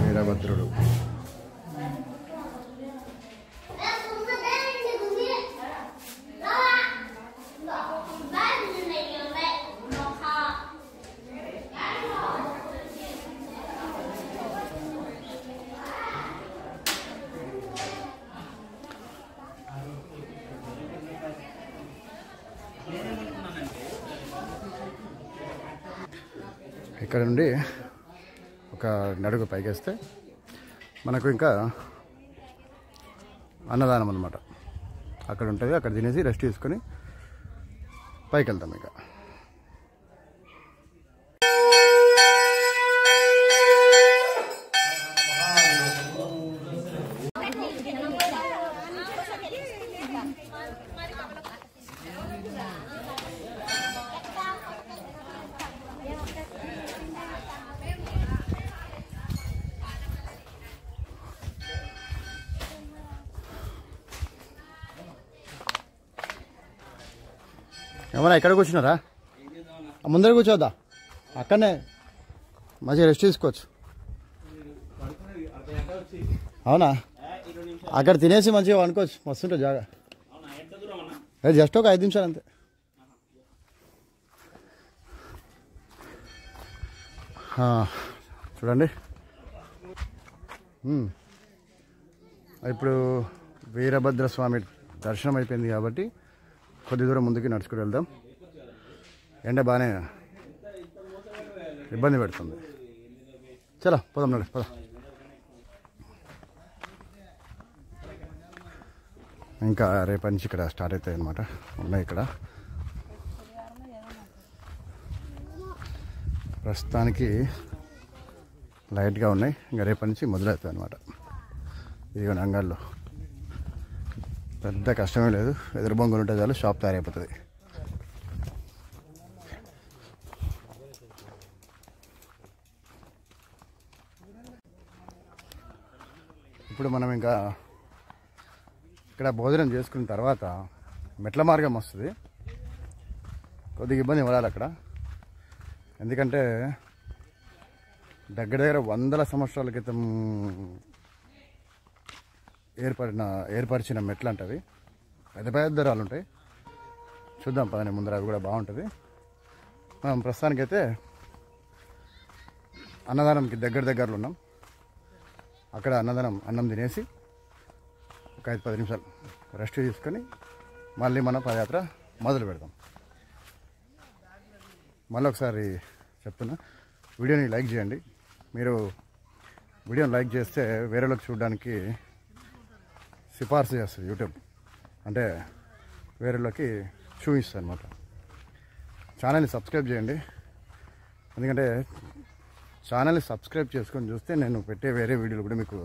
వీరభద్రుడు. ఇక్కడ నుండి ఒక నడుగు పైకేస్తే మనకు ఇంకా అన్నదానం అన్నమాట. అక్కడ ఉంటుంది. అక్కడ తినేసి రెస్ట్ తీసుకొని పైకి వెళ్తాం. ఇక ఏమన్నా ఇక్కడ కూర్చున్నారా? ముందర కూర్చోద్దా, అక్కడనే మంచిగా రెస్ట్ తీసుకోవచ్చు. అవునా? అక్కడ తినేసి మంచిగా వండుకోవచ్చు. మస్తుంటుంది జాగా. జస్ట్ ఒక 5 నిమిషాలు అంతే. చూడండి, ఇప్పుడు వీరభద్ర స్వామి దర్శనం అయిపోయింది కాబట్టి కొద్ది దూరం ముందుకి నడుచుకుని వెళ్దాం. ఎండ బాగానే ఇబ్బంది పెడుతుంది. చలో పోదాం, నడు పోదాం. ఇంకా రేపటి నుంచి ఇక్కడ స్టార్ట్ అవుతాయి అన్నమాట. ఉన్నాయి ఇక్కడ. ప్రస్తుతానికి లైట్గా ఉన్నాయి. ఇంకా రేపటి నుంచి మొదలవుతాయి అన్నమాట. ఇదిగో అంగాల్లో పెద్ద కష్టమే లేదు. ఎదురు బొంగులు ఉంటే చాలు షాప్ తయారైపోతుంది. ఇప్పుడు మనం ఇంకా ఇక్కడ భోజనం చేసుకున్న తర్వాత మెట్ల మార్గం వస్తుంది. కొద్దిగా ఇబ్బంది పడాలి అక్కడ. ఎందుకంటే దగ్గర 100 సంవత్సరాల క్రితం ఏర్పరిచిన మెట్లు అంటవి. పెద్ద పెద్ద రాళ్ళు ఉంటాయి. చూద్దాం పదని ముందర. అవి కూడా బాగుంటుంది. మనం ప్రస్తుతానికైతే అన్నదానంకి దగ్గరలో ఉన్నాం. అక్కడ అన్నం తినేసి ఒక 5-10 నిమిషాలు రెస్ట్ తీసుకొని మళ్ళీ మనం పదయాత్ర మొదలు పెడతాం. మళ్ళీ ఒకసారి చెప్తున్నా, వీడియోని లైక్ చేయండి. మీరు వీడియోని లైక్ చేస్తే వేరేలోకి చూడడానికి సిఫార్సు చేస్తుంది యూట్యూబ్. అంటే వేరేలోకి చూపిస్తుంది అనమాట. ఛానల్ని సబ్స్క్రైబ్ చేయండి. ఎందుకంటే ఛానల్ని సబ్స్క్రైబ్ చేసుకొని చూస్తే నేను పెట్టే వేరే వీడియోలు కూడా మీకు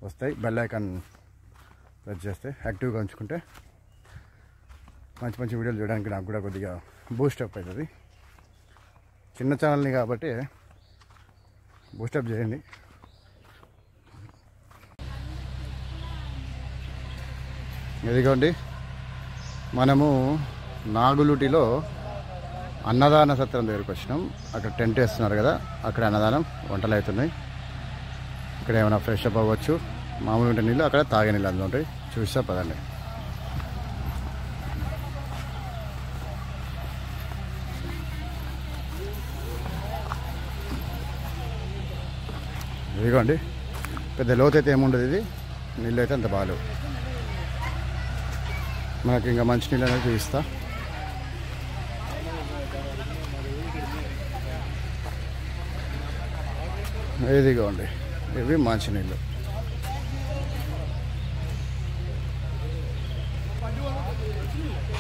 వస్తాయి. బెల్ ఐకాన్ ప్రెస్ చేస్తే యాక్టివ్గా ఉంచుకుంటే మంచి మంచి వీడియోలు చూడడానికి నాకు కూడా కొద్దిగా బూస్టప్ అవుతుంది. చిన్న ఛానల్ని కాబట్టి బూస్టప్ చేయండి. ఇదిగోండి, మనము నాగులుటిలో అన్నదాన సత్రం దగ్గరికి వచ్చినాం. అక్కడ టెంట్ వేస్తున్నారు కదా, అక్కడ అన్నదానం వంటలు అవుతున్నాయి. ఇక్కడ ఏమైనా ఫ్రెష్ అప్ అవ్వచ్చు. మామూలు ఉంటే నీళ్ళు, అక్కడ తాగే నీళ్ళు అందులో ఉంటాయి. చూసా పదండి. ఇదిగోండి, పెద్ద లోతు అయితే ఏముండదు, ఇది నీళ్ళు అయితే అంత బాగాలేవు. మనకి ఇంకా మంచి నీళ్ళు అనేది తీస్తా. ఇదిగోండి, ఇవి మంచినీళ్ళు.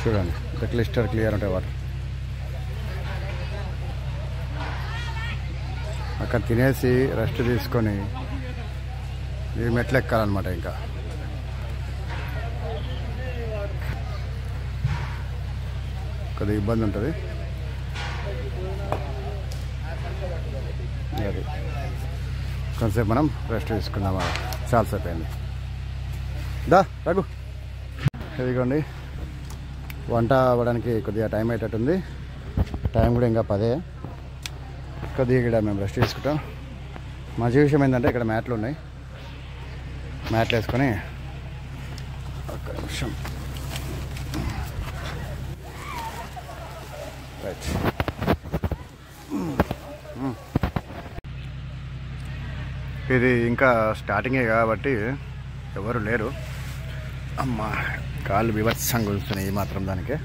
చూడండి ఇంత క్లిస్టర్ క్లియర్ ఉంటాయి వాటర్. అక్కడ తినేసి రెస్ట్ తీసుకొని ఈ మెట్లు ఎక్కాలన్నమాట. ఇంకా కొద్దిగా ఇబ్బంది ఉంటుంది. అది కొంతసేపు మనం రెస్ట్ తీసుకుందాం, చాలాసేపు అయింది. దా రఘు, ఇదిగోండి వంట అవ్వడానికి కొద్దిగా టైం అయ్యేటట్టుంది. టైం కూడా ఇంకా 10. కొద్దిగా ఇక్కడ మేము రెస్ట్ తీసుకుంటాం. మంచి విషయం ఏంటంటే ఇక్కడ మ్యాట్లు ఉన్నాయి. మ్యాట్లు వేసుకొని ఒక్క నిమిషం రైట్. ఇది ఇంకా స్టార్టింగే కాబట్టి ఎవరు లేరు. అమ్మ కాళ్ళు బీభత్సంగా కూర్చున్నాయి. ఈ మాత్రం దానికే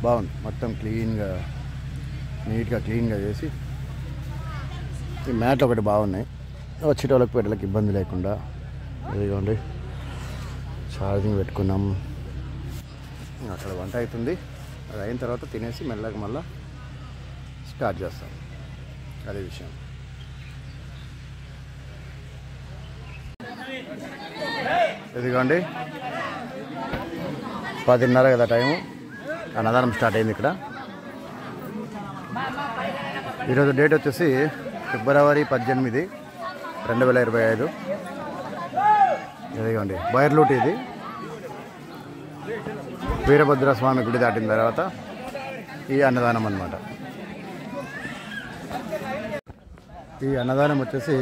బాగుంది. మొత్తం క్లీన్గా నీట్గా క్లీన్గా చేసి ఈ మ్యాట్లు ఒకటి బాగున్నాయి. వచ్చేటోళ్ళకి పెట్టడానికి ఇబ్బంది లేకుండా. ఇదిగోండి ఛార్జింగ్ పెట్టుకున్నాం. అక్కడ వంట అవుతుంది. అది అయిన తర్వాత తినేసి మెల్లగా మళ్ళీ స్టార్ట్ చేస్తాం. అదే విషయం. ఇదిగోండి 10:30 కదా టైము. అన్నదానం స్టార్ట్ అయింది ఇక్కడ. ఈరోజు డేట్ వచ్చేసి ఫిబ్రవరి 18, 2025. ఇదిగోండి బైర్లూటి. ఇది వీరభద్రస్వామి గుడి దాటిన తర్వాత ఈ అన్నదానం అన్నమాట. ఈ అన్నదానం వచ్చేసి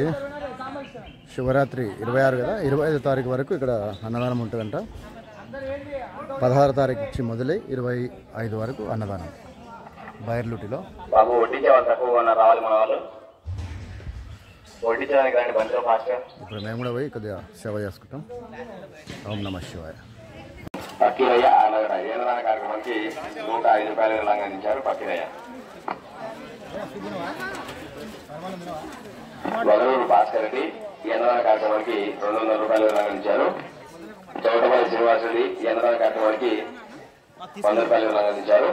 శివరాత్రి 26 కదా, 25వ తారీఖు వరకు ఇక్కడ అన్నదానం ఉంటుందంట. 16వ తారీఖు ఇచ్చి మొదలై 25 వరకు అన్నదానం బైర్లూటిలో. బాబు వడ్డించే వాళ్ళు తక్కువ రావాలి, మన వాళ్ళు వడ్డించడానికి రండి బండిలో ఫాస్ట్గా. ఇప్పుడు మేము కూడా పోయి కొద్దిగా సేవ చేసుకుంటాం. ఓం నమః శివాయ. పక్కీరయ్య అన్నగడ ఏదైనా కార్యక్రమానికి 105 రూపాయలు విరాళంగా అందించారు. పక్కీరయ్య వగలూరు భాస్కర్ రెడ్డి ఏదైనా కార్యక్రమానికి 200 రూపాయలు విరాళంగా అందించారు. చౌటపల్లి శ్రీనివాస్ రెడ్డి ఏదైనా కార్యక్రమానికి 100 రూపాయలు విరాళంగా అందించారు.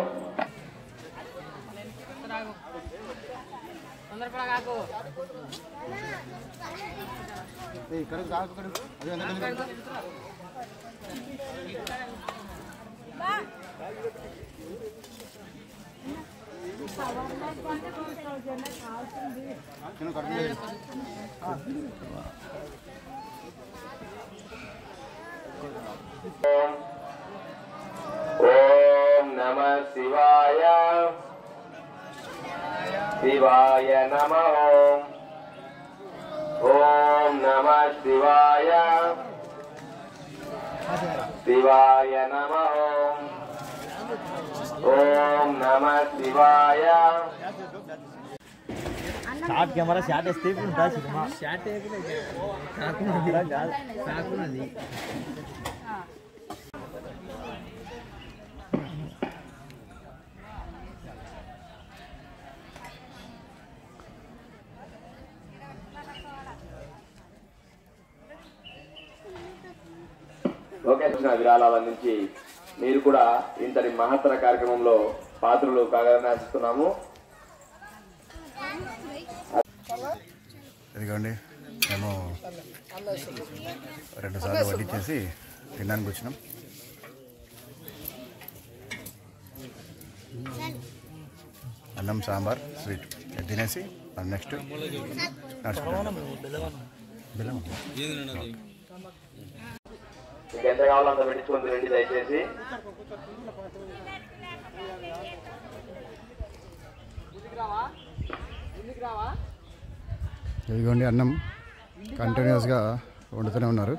ఓం నమః శివాయ. శివాయ నమః. ఓం నమః శివాయ. శివాయ నమః. ఓం నమః శివాయ. షార్ట్ కెమెరా షార్ట్ వేస్తే ఉంటా సినిమా షార్ట్ కాకున్నది. లోకేష్ విరాళాల నుంచి మీరు కూడా ఇంతటి మహత్తర కార్యక్రమంలో పాత్రలు కాగలని ఆశిస్తున్నాము. ఇదిగోండి మేము 2 సార్లు వడ్డించేసి తినడానికి వచ్చినాం. అన్నం సాంబార్ స్వీట్ తినేసి నెక్స్ట్ నడుచుకుంటాం. బెల్లం మీకు ఎంత కావాలో అంత పెట్టించుకొని రండి దయచేసి. ఇదిగోండి అన్నం కంటిన్యూస్గా వండుతూనే ఉన్నారు,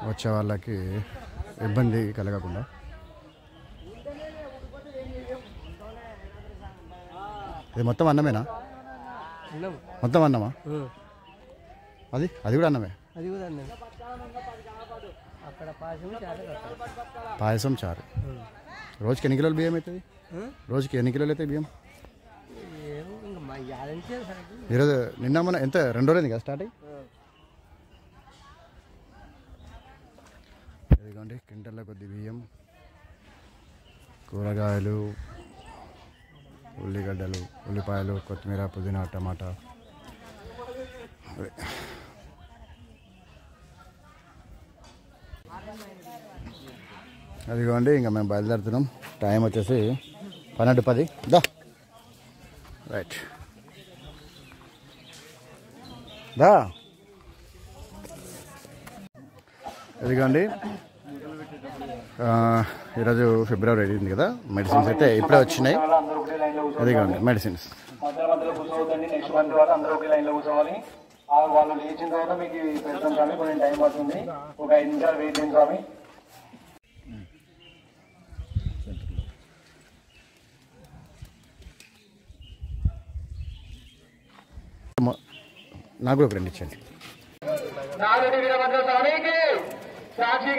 వచ్చే వాళ్ళకి ఇబ్బంది కలగకుండా. ఇది మొత్తం అన్నమేనా? మొత్తం అన్నమా? అది అది కూడా అన్నమే. అది కూడా అన్నది అక్కడ పాయసం చారు. రోజుకి ఎన్ని కిలోలు బియ్యం అవుతుంది? రోజుకి ఎన్ని కిలోలు అవుతాయి బియ్యం? ఈరోజు నిన్న మన ఎంత 2 రోజులు కదా స్టార్ట్ అయ్యి? ఇదిగోండి క్వింటల్లో కొద్ది బియ్యం, కూరగాయలు, ఉల్లిగడ్డలు, ఉల్లిపాయలు, కొత్తిమీర, పుదీనా, టమాటా. అదిగోండి ఇంకా మేము బయలుదేరుతున్నాం. టైం వచ్చేసి 12:10. దా రైట్ దా. అదిగోండి ఈరోజు ఫిబ్రవరి 18 కదా. మెడిసిన్స్ అయితే ఇప్పుడే వచ్చినాయి. అదిగోండి మెడిసిన్స్. నెక్స్ట్ మంత్ వరకు అందరూ ఒకే లైన్ లో కూర్చోవాలి. వాళ్ళు లేచిన తర్వాత మీకు పెడతాం స్వామి. కొంచెం టైం పడుతుంది, ఒక 5 నిమిషాలు వెయిట్ చేయండి స్వామి. నాకు కూడా ఒక 2 ఇచ్చండి. నాగటి వీరభద్ర స్వామికి సాక్షి